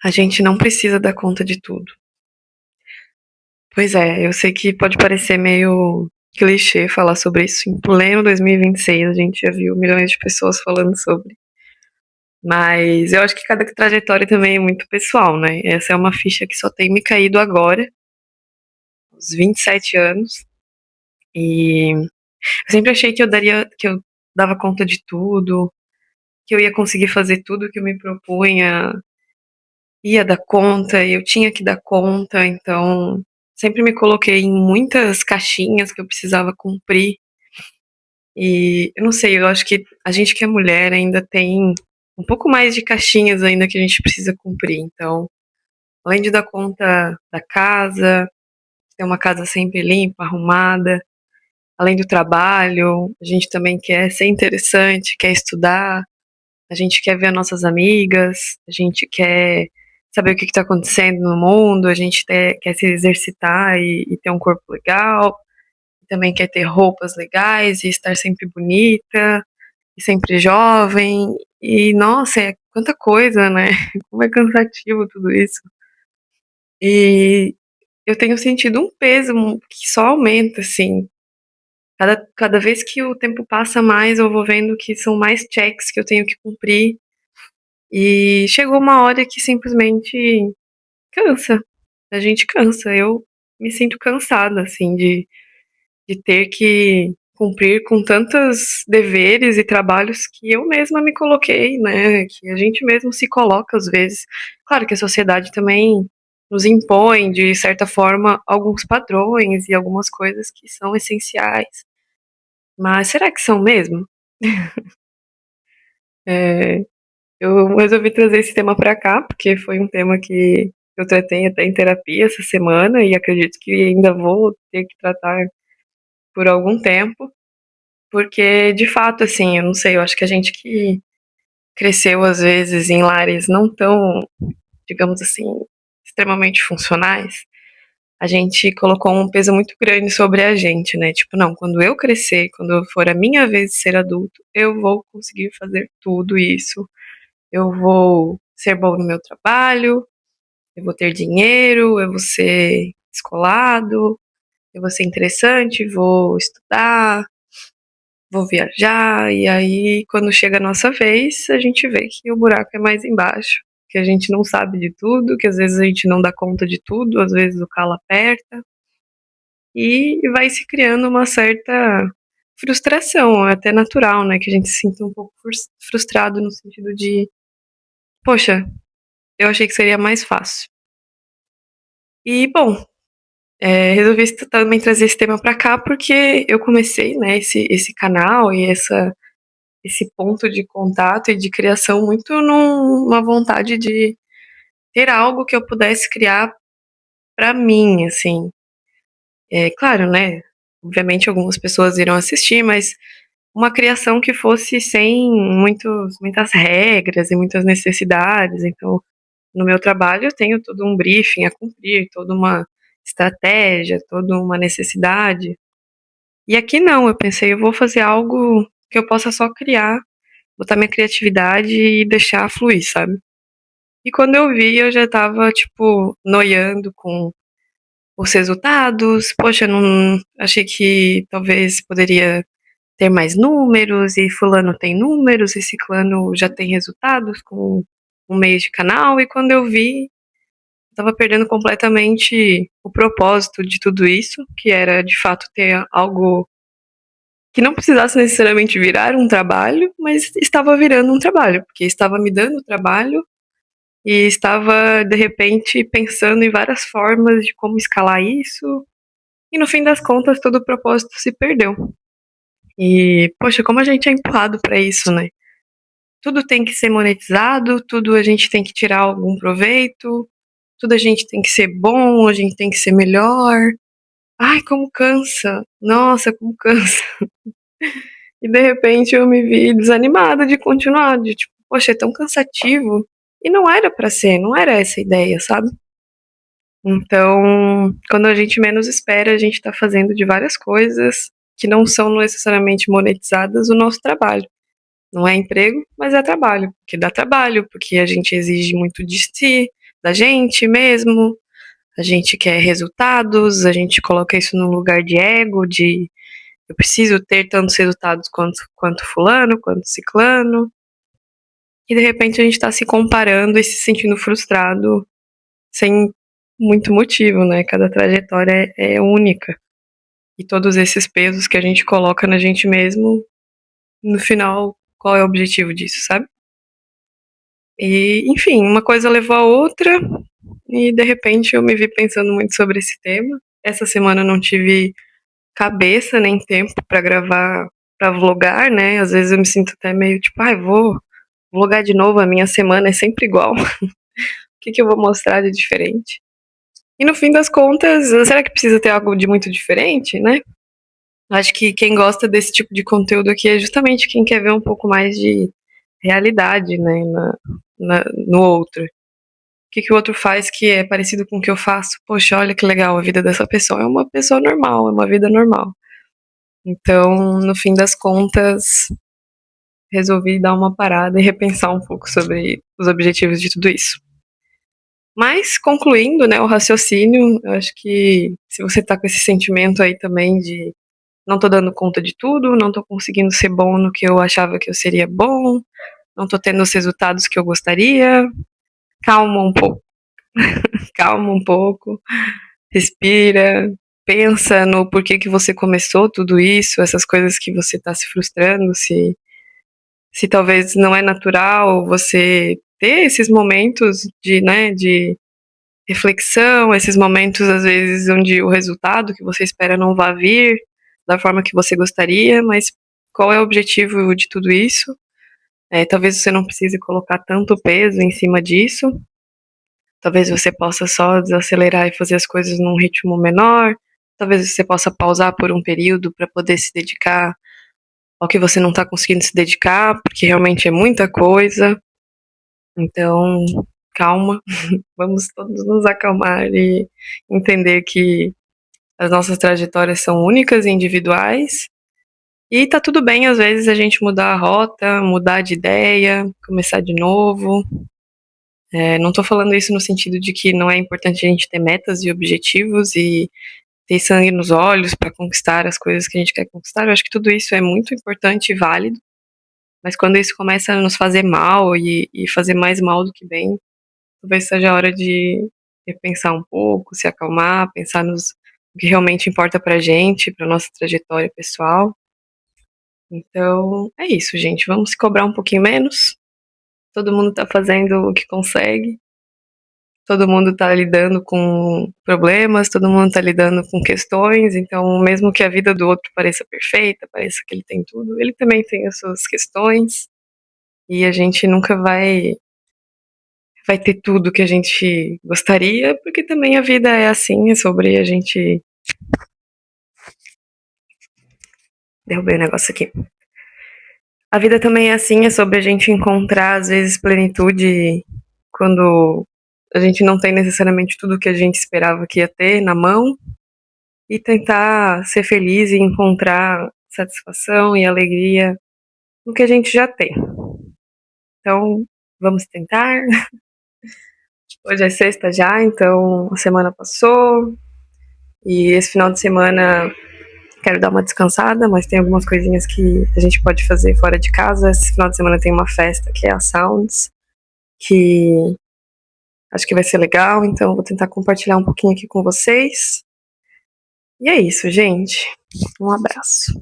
A gente não precisa dar conta de tudo. Pois é, eu sei que pode parecer meio clichê falar sobre isso em pleno 2026, a gente já viu milhões de pessoas falando sobre. Mas eu acho que cada trajetória também é muito pessoal, né? Essa é uma ficha que só tem me caído agora, aos 27 anos, e eu sempre achei que eu dava conta de tudo, que eu ia conseguir fazer tudo que eu me propunha, ia dar conta, e eu tinha que dar conta, então sempre me coloquei em muitas caixinhas que eu precisava cumprir. E eu não sei, eu acho que a gente que é mulher ainda tem um pouco mais de caixinhas ainda que a gente precisa cumprir. Então, além de dar conta da casa, ter uma casa sempre limpa, arrumada, além do trabalho, a gente também quer ser interessante, quer estudar, a gente quer ver nossas amigas, a gente quer saber o que está acontecendo no mundo, quer se exercitar e ter um corpo legal, também quer ter roupas legais e estar sempre bonita, e sempre jovem, e nossa, é quanta coisa, né? Como é cansativo tudo isso. E eu tenho sentido um peso que só aumenta, assim. Cada vez que o tempo passa mais, eu vou vendo que são mais checks que eu tenho que cumprir. E chegou uma hora que simplesmente cansa. A gente cansa. Eu me sinto cansada, assim, de ter que cumprir com tantos deveres e trabalhos que eu mesma me coloquei, né? Que a gente mesmo se coloca às vezes. Claro que a sociedade também nos impõe, de certa forma, alguns padrões e algumas coisas que são essenciais. Mas será que são mesmo? É, eu resolvi trazer esse tema para cá, porque foi um tema que eu tratei até em terapia essa semana e acredito que ainda vou ter que tratar por algum tempo. Porque, de fato, assim, eu não sei, eu acho que a gente que cresceu, às vezes, em lares não tão, digamos assim, extremamente funcionais, a gente colocou um peso muito grande sobre a gente, né? Tipo, não, quando eu crescer, quando for a minha vez de ser adulto, eu vou conseguir fazer tudo isso. Eu vou ser bom no meu trabalho, eu vou ter dinheiro, eu vou ser descolado, eu vou ser interessante, vou estudar, vou viajar, e aí quando chega a nossa vez, a gente vê que o buraco é mais embaixo, que a gente não sabe de tudo, que às vezes a gente não dá conta de tudo, às vezes o calo aperta, e vai se criando uma certa frustração, é até natural, né, que a gente se sinta um pouco frustrado no sentido de, poxa, eu achei que seria mais fácil. E, bom, resolvi também trazer esse tema pra cá, porque eu comecei, né, esse canal e esse ponto de contato e de criação muito numa vontade de ter algo que eu pudesse criar pra mim, assim. É claro, né? Obviamente algumas pessoas irão assistir, mas uma criação que fosse sem muitas regras e muitas necessidades. Então, no meu trabalho eu tenho todo um briefing a cumprir, toda uma estratégia, toda uma necessidade. E aqui não, eu pensei, eu vou fazer algo que eu possa só criar, botar minha criatividade e deixar fluir, sabe? E quando eu vi, eu já estava, tipo, noiando com os resultados. Poxa, não achei que talvez poderia ter mais números, e fulano tem números, e ciclano já tem resultados com um meio de canal. E quando eu vi, estava perdendo completamente o propósito de tudo isso, que era de fato ter algo que não precisasse necessariamente virar um trabalho, mas estava virando um trabalho, porque estava me dando trabalho e estava, de repente, pensando em várias formas de como escalar isso, e no fim das contas, todo o propósito se perdeu. E, poxa, como a gente é empurrado para isso, né? Tudo tem que ser monetizado, tudo a gente tem que tirar algum proveito, tudo a gente tem que ser bom, a gente tem que ser melhor. Ai, como cansa! Nossa, como cansa! E de repente eu me vi desanimada de continuar, de tipo, poxa, é tão cansativo. E não era pra ser, não era essa a ideia, sabe? Então, quando a gente menos espera, a gente está fazendo de várias coisas que não são necessariamente monetizadas o nosso trabalho. Não é emprego, mas é trabalho, porque dá trabalho, porque a gente exige muito de si, da gente mesmo, a gente quer resultados, a gente coloca isso num lugar de ego, de eu preciso ter tantos resultados quanto fulano, quanto ciclano, e de repente a gente tá se comparando e se sentindo frustrado sem muito motivo, né? Cada trajetória é única. E todos esses pesos que a gente coloca na gente mesmo, no final, qual é o objetivo disso, sabe? E, enfim, uma coisa levou a outra, e de repente eu me vi pensando muito sobre esse tema. Essa semana eu não tive cabeça nem tempo pra gravar, pra vlogar, né? Às vezes eu me sinto até meio tipo, ai, vou vlogar de novo, a minha semana é sempre igual. O que eu vou mostrar de diferente? E no fim das contas, será que precisa ter algo de muito diferente, né? Acho que quem gosta desse tipo de conteúdo aqui é justamente quem quer ver um pouco mais de realidade, né, no outro. O que o outro faz que é parecido com o que eu faço? Poxa, olha que legal, a vida dessa pessoa é uma pessoa normal, é uma vida normal. Então, no fim das contas, resolvi dar uma parada e repensar um pouco sobre os objetivos de tudo isso. Mas, concluindo, né, o raciocínio, eu acho que se você tá com esse sentimento aí também de não tô dando conta de tudo, não tô conseguindo ser bom no que eu achava que eu seria bom, não tô tendo os resultados que eu gostaria, calma um pouco, calma um pouco, respira, pensa no porquê que você começou tudo isso, essas coisas que você tá se frustrando, se talvez não é natural você ter esses momentos de, né, de reflexão, esses momentos às vezes onde o resultado que você espera não vai vir da forma que você gostaria, mas qual é o objetivo de tudo isso? Talvez você não precise colocar tanto peso em cima disso, talvez você possa só desacelerar e fazer as coisas num ritmo menor, talvez você possa pausar por um período para poder se dedicar ao que você não está conseguindo se dedicar, porque realmente é muita coisa. Então, calma, vamos todos nos acalmar e entender que as nossas trajetórias são únicas e individuais. E tá tudo bem, às vezes, a gente mudar a rota, mudar de ideia, começar de novo. Não tô falando isso no sentido de que não é importante a gente ter metas e objetivos e ter sangue nos olhos para conquistar as coisas que a gente quer conquistar. Eu acho que tudo isso é muito importante e válido, mas quando isso começa a nos fazer mal e fazer mais mal do que bem, talvez seja a hora de repensar um pouco, se acalmar, pensar no que realmente importa pra gente, pra nossa trajetória pessoal. Então, é isso, gente. Vamos se cobrar um pouquinho menos. Todo mundo tá fazendo o que consegue. Todo mundo tá lidando com problemas, todo mundo tá lidando com questões. Então, mesmo que a vida do outro pareça perfeita, pareça que ele tem tudo, ele também tem as suas questões. E a gente nunca vai ter tudo que a gente gostaria, porque também a vida é assim, é sobre a gente. Derrubei o negócio aqui. A vida também é assim, é sobre a gente encontrar, às vezes, plenitude quando a gente não tem necessariamente tudo que a gente esperava que ia ter na mão e tentar ser feliz e encontrar satisfação e alegria no que a gente já tem. Então, vamos tentar. Hoje é sexta já, então a semana passou e esse final de semana quero dar uma descansada, mas tem algumas coisinhas que a gente pode fazer fora de casa. Esse final de semana tem uma festa que é a Sounds, que acho que vai ser legal, então vou tentar compartilhar um pouquinho aqui com vocês. E é isso, gente. Um abraço.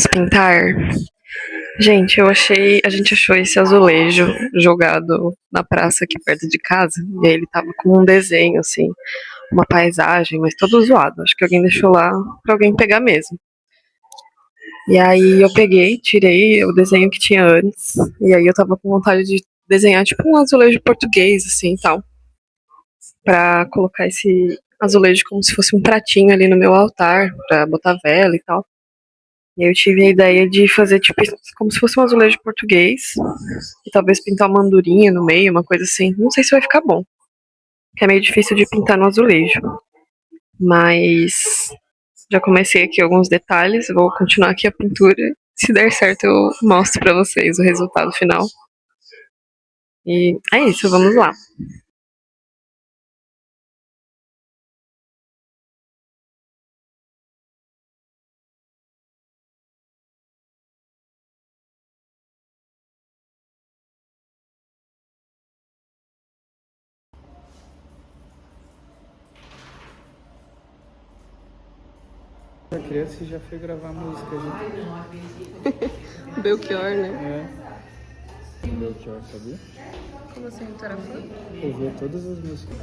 vamos pintar? Gente, a gente achou esse azulejo jogado na praça aqui perto de casa, e aí ele tava com um desenho, assim, uma paisagem, mas todo zoado. Acho que alguém deixou lá pra alguém pegar mesmo. E aí eu peguei, tirei o desenho que tinha antes, e aí eu tava com vontade de desenhar tipo um azulejo português, assim, e tal, pra colocar esse azulejo como se fosse um pratinho ali no meu altar, pra botar vela e tal. E aí eu tive a ideia de fazer tipo como se fosse um azulejo português, e talvez pintar uma andorinha no meio, uma coisa assim. Não sei se vai ficar bom, porque é meio difícil de pintar no azulejo. Mas já comecei aqui alguns detalhes, vou continuar aqui a pintura. Se der certo, eu mostro pra vocês o resultado final. E é isso, vamos lá. A criança já foi gravar música, gente. Belchior, né? É. Belchior, sabia? Como assim, tu era fã? Ouvia todas as músicas.